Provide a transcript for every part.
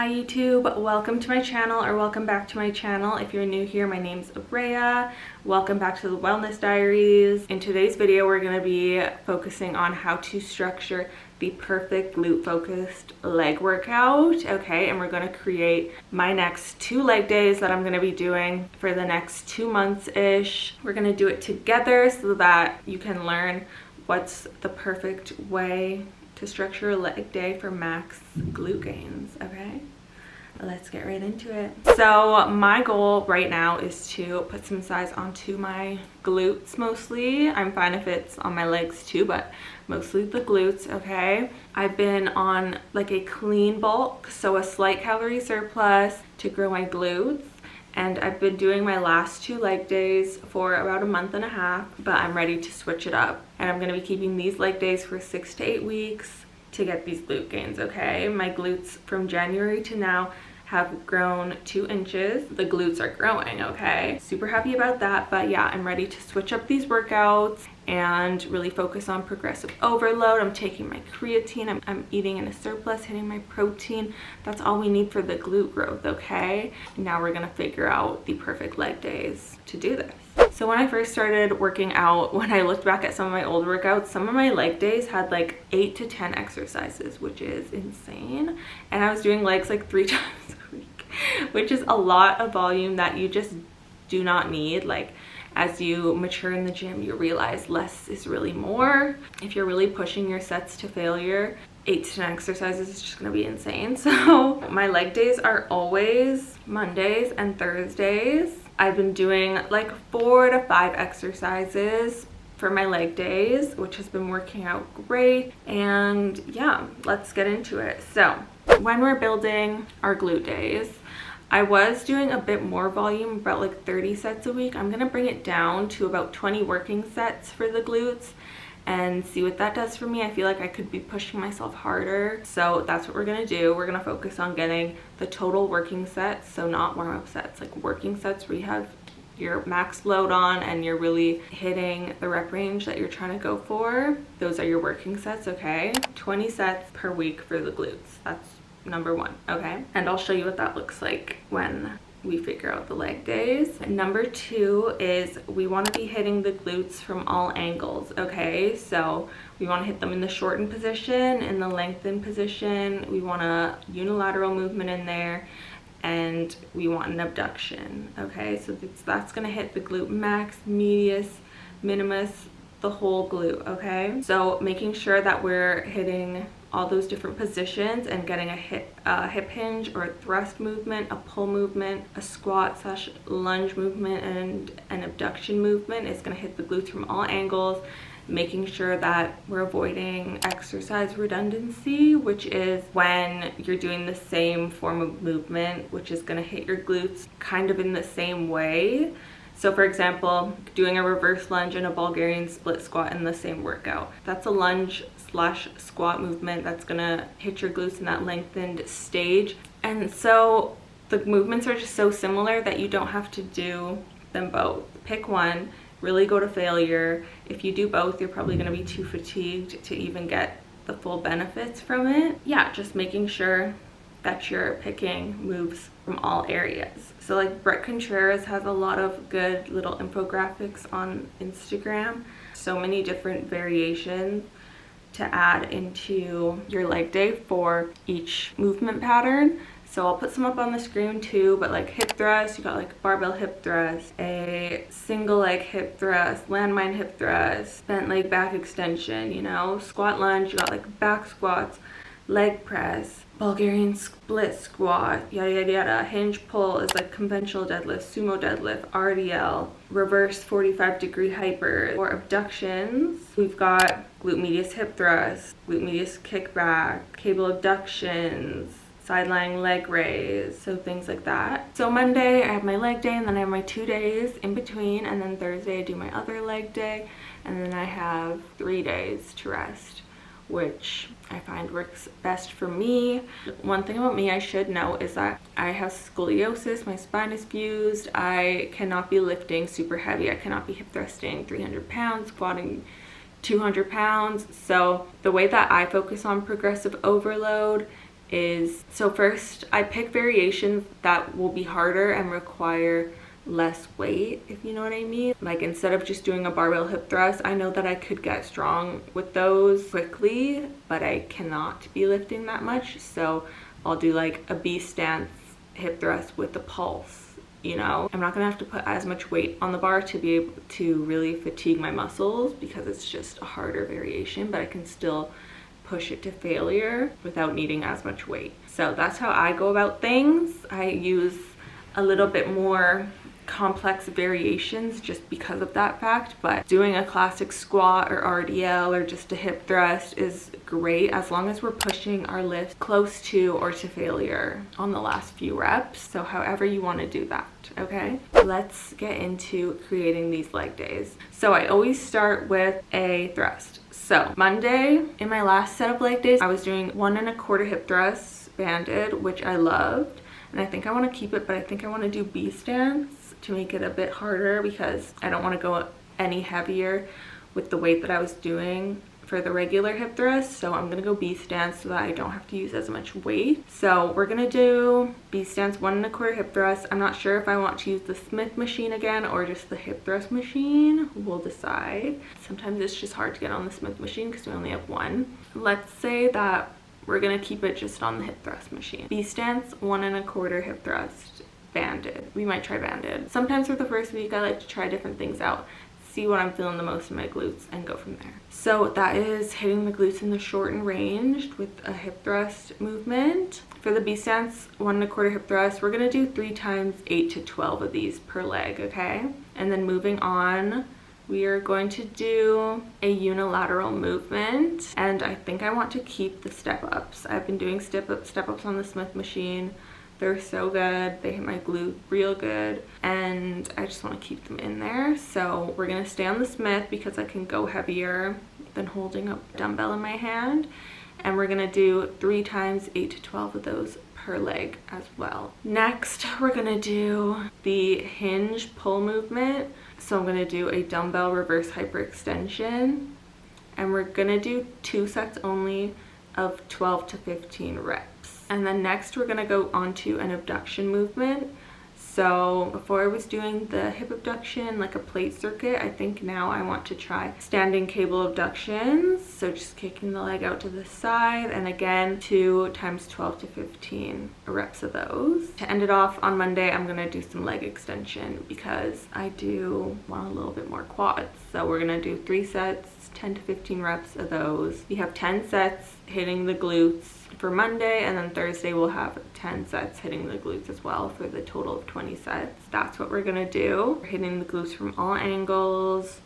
Hi YouTube, welcome to my channel, or welcome back to my channel. If you're new here, my name's Rhea. Welcome back to the Wellness Diaries. In today's video, we're going to be focusing on how to structure the perfect glute focused leg workout. Okay, and we're going to create my next 2 leg days that I'm going to be doing for the next 2 months-ish. We're going to do it together so that you can learn what's the perfect way to structure a leg day for max glute gains. Okay, let's get right into it. So my goal right now is to put some size onto my glutes mostly. I'm fine if it's on my legs too, but mostly the glutes. Okay, I've been on like a clean bulk, so a slight calorie surplus to grow my glutes. And I've been doing my last 2 leg days for about a month and a half, but I'm ready to switch it up. And I'm gonna be keeping these leg days for 6 to 8 weeks to get these glute gains, okay? My glutes from January to now have grown 2 inches. The glutes are growing, okay? Super happy about that, but yeah, I'm ready to switch up these workouts and really focus on progressive overload. I'm taking my creatine, I'm eating in a surplus, hitting my protein. That's all we need for the glute growth, okay? Now we're gonna figure out the perfect leg days to do this. So when I first started working out, when I looked back at some of my old workouts, some of my leg days had like 8 to 10 exercises, which is insane. And I was doing legs like 3 times a week, which is a lot of volume that you just do not need. Like, as you mature in the gym, you realize less is really more. If you're really pushing your sets to failure, 8 to 10 exercises is just gonna be insane. So my leg days are always Mondays and Thursdays. I've been doing like 4 to 5 exercises for my leg days, which has been working out great. And yeah, let's get into it. So when we're building our glute days, I was doing a bit more volume, about like 30 sets a week. I'm gonna bring it down to about 20 working sets for the glutes and see what that does for me. I feel like I could be pushing myself harder. So that's what we're gonna do. We're gonna focus on getting the total working sets, so not warm-up sets, like working sets where you have your max load on and you're really hitting the rep range that you're trying to go for. Those are your working sets, okay? 20 sets per week for the glutes. That's number 1, okay? And I'll show you what that looks like when we figure out the leg days. Number 2 is we want to be hitting the glutes from all angles, okay? So we want to hit them in the shortened position, in the lengthened position. We want a unilateral movement in there, and we want an abduction, okay? So that's going to hit the glute max, medius, minimus, the whole glute, okay? So making sure that we're hitting all those different positions and getting a hip hinge or a thrust movement, a pull movement, a squat / lunge movement, and an abduction movement is going to hit the glutes from all angles, making sure that we're avoiding exercise redundancy, which is when you're doing the same form of movement, which is going to hit your glutes kind of in the same way. So for example, doing a reverse lunge and a Bulgarian split squat in the same workout. That's a lunge / squat movement that's gonna hit your glutes in that lengthened stage. And so the movements are just so similar that you don't have to do them both. Pick one, really go to failure. If you do both, you're probably gonna be too fatigued to even get the full benefits from it. Yeah, just making sure that you're picking moves from all areas. So like Brett Contreras has a lot of good little infographics on Instagram. So many different variations to add into your leg day for each movement pattern. So I'll put some up on the screen too, but like hip thrust, you got like barbell hip thrust, a single leg hip thrust, landmine hip thrust, bent leg back extension, you know, squat lunge, you got like back squats, leg press, Bulgarian split squat, yada yada yada. Hinge pull is like conventional deadlift, sumo deadlift, RDL, reverse 45-degree hyper. For abductions, we've got glute medius hip thrust, glute medius kickback, cable abductions, sideline leg raise, so things like that. So Monday I have my leg day, and then I have my 2 days in between, and then Thursday I do my other leg day, and then I have 3 days to rest, which I find works best for me. One thing about me I should know is that I have scoliosis, my spine is fused, I cannot be lifting super heavy, I cannot be hip thrusting 300 pounds, squatting 200 pounds. So the way that I focus on progressive overload is, so first I pick variations that will be harder and require less weight, if you know what I mean. Like instead of just doing a barbell hip thrust, I know that I could get strong with those quickly, but I cannot be lifting that much. So I'll do like a B stance hip thrust with the pulse, you know. I'm not gonna have to put as much weight on the bar to be able to really fatigue my muscles because it's just a harder variation, but I can still push it to failure without needing as much weight. So that's how I go about things. I use a little bit more complex variations just because of that fact, but doing a classic squat or RDL or just a hip thrust is great as long as we're pushing our lifts close to or to failure on the last few reps. So however you want to do that, okay? Let's get into creating these leg days. So I always start with a thrust. So Monday, in my last set of leg days, I was doing 1 1/4 hip thrusts banded, which I loved. And I think I want to keep it, but I think I want to do B stance to make it a bit harder because I don't want to go any heavier with the weight that I was doing for the regular hip thrust. So I'm going to go B stance so that I don't have to use as much weight. So we're going to do B stance 1 1/4 hip thrust. I'm not sure if I want to use the Smith machine again or just the hip thrust machine. We'll decide. Sometimes it's just hard to get on the Smith machine because we only have one. Let's say that we're gonna keep it just on the hip thrust machine. B stance 1 1/4 hip thrust banded. We might try banded. Sometimes for the first week I like to try different things out, see what I'm feeling the most in my glutes and go from there. So that is hitting the glutes in the short and ranged with a hip thrust movement. For the B stance 1 1/4 hip thrust, we're gonna do 3 times 8 to 12 of these per leg, okay? And then moving on, we are going to do a unilateral movement, and I think I want to keep the step ups. I've been doing step ups on the Smith machine. They're so good. They hit my glute real good, and I just want to keep them in there. So we're gonna stay on the Smith because I can go heavier than holding a dumbbell in my hand, and we're gonna do 3 times 8 to 12 of those per leg as well. Next, we're gonna do the hinge pull movement. So I'm gonna do a dumbbell reverse hyperextension, and we're gonna do 2 sets only of 12 to 15 reps. And then next we're gonna go on to an abduction movement. So before I was doing the hip abduction, like a plate circuit, I think now I want to try standing cable abductions. So just kicking the leg out to the side, and again, 2 times 12 to 15 reps of those. To end it off on Monday, I'm gonna do some leg extension because I do want a little bit more quads. So we're gonna do 3 sets, 10 to 15 reps of those. We have 10 sets hitting the glutes for Monday, and then Thursday we'll have 10 sets hitting the glutes as well for the total of 20 sets. That's what we're gonna do. We're hitting the glutes from all angles.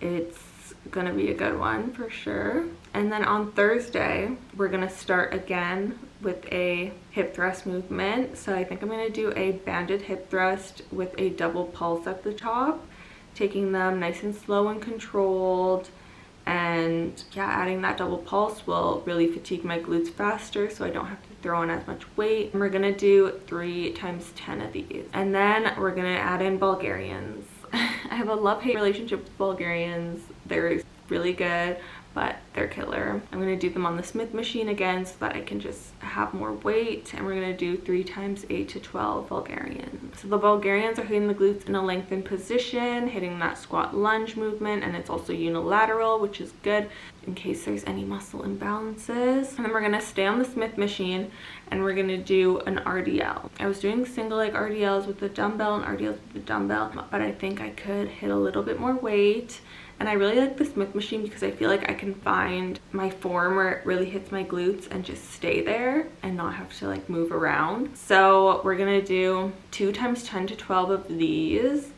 It's gonna be a good one for sure. And then on Thursday, we're gonna start again with a hip thrust movement. So I think I'm gonna do a banded hip thrust with a double pulse at the top, taking them nice and slow and controlled. And yeah, adding that double pulse will really fatigue my glutes faster so I don't have to throw in as much weight. And we're gonna do 3 times 10 of these. And then we're gonna add in Bulgarians. I have a love-hate relationship with Bulgarians. They're really good, but they're killer. I'm gonna do them on the Smith machine again so that I can just have more weight, and we're gonna do 3 times 8 to 12 Bulgarians. So the Bulgarians are hitting the glutes in a lengthened position, hitting that squat lunge movement, and it's also unilateral, which is good in case there's any muscle imbalances. And then we're gonna stay on the Smith machine and we're gonna do an RDL. I was doing single leg RDLs with the dumbbell and RDLs with the dumbbell, but I think I could hit a little bit more weight. And I really like the Smith machine because I feel like I can find my form where it really hits my glutes and just stay there and not have to like move around. So we're gonna do 2 times 10 to 12 of these,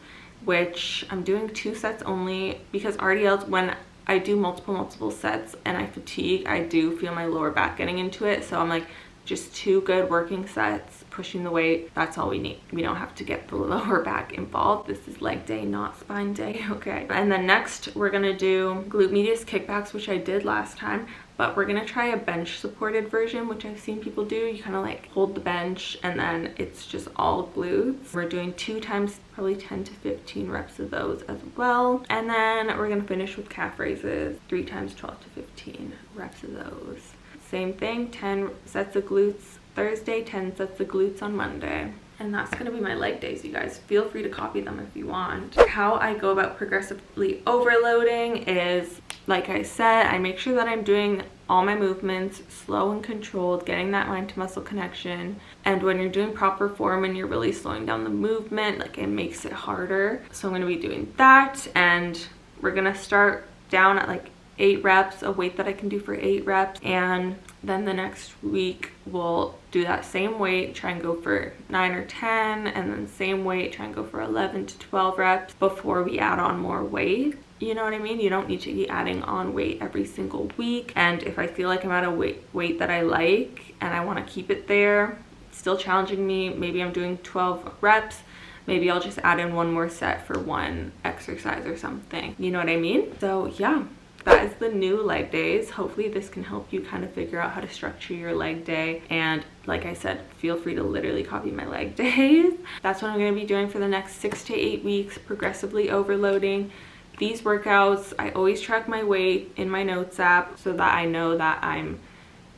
which I'm doing 2 sets only because RDLs, when I do multiple sets and I fatigue, I do feel my lower back getting into it. So I'm like, just 2 good working sets, pushing the weight, that's all we need. We don't have to get the lower back involved. This is leg day, not spine day, okay? And then next, we're gonna do glute medius kickbacks, which I did last time, but we're gonna try a bench supported version, which I've seen people do. You kind of like hold the bench and then it's just all glutes. We're doing 2 times probably 10 to 15 reps of those as well. And then we're gonna finish with calf raises, 3 times 12 to 15 reps of those. same thing, 10 sets of glutes Thursday, 10 sets of glutes on Monday. And that's going to be my leg days, you guys. Feel free to copy them if you want. How I go about progressively overloading is, like I said, I make sure that I'm doing all my movements slow and controlled, getting that mind to muscle connection. And when you're doing proper form and you're really slowing down the movement, like, it makes it harder. So I'm going to be doing that, and we're going to start down at like 8 reps, a weight that I can do for 8 reps, and then the next week we'll do that same weight, try and go for 9 or 10, and then same weight, try and go for 11 to 12 reps before we add on more weight. You know what I mean? You don't need to be adding on weight every single week. And if I feel like I'm at a weight that I like and I want to keep it there, it's still challenging me, maybe I'm doing 12 reps, maybe I'll just add in one more set for one exercise or something. You know what I mean? So yeah, that is the new leg days. Hopefully this can help you kind of figure out how to structure your leg day. And like I said, feel free to literally copy my leg days. That's what I'm going to be doing for the next 6 to 8 weeks, progressively overloading. These workouts, I always track my weight in my notes app so that I know that I'm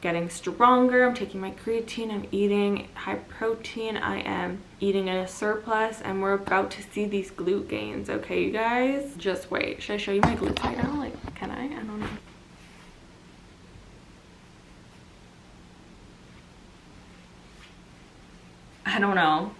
getting stronger. I'm taking my creatine, I'm eating high protein, I am eating in a surplus, and we're about to see these glute gains, okay, you guys? Just wait. Should I show you my glutes right now? Like, can I? I don't know. I don't know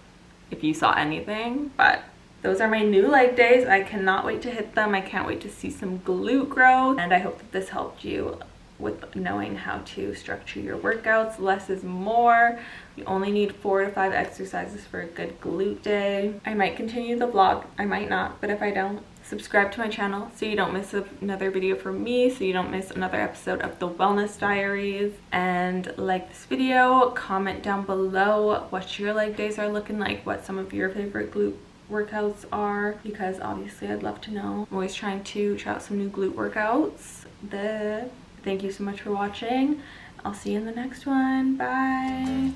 if you saw anything, but those are my new leg days. I cannot wait to hit them. I can't wait to see some glute growth, and I hope that this helped you with knowing how to structure your workouts. Less is more. You only need 4 to 5 exercises for a good glute day. I might continue the vlog, I might not, but if I don't, subscribe to my channel so you don't miss another video from me, so you don't miss another episode of the Wellness Diaries. And like this video, comment down below what your leg days are looking like, what some of your favorite glute workouts are, because obviously I'd love to know. I'm always trying to try out some new glute workouts. Thank you so much for watching. I'll see you in the next one. Bye.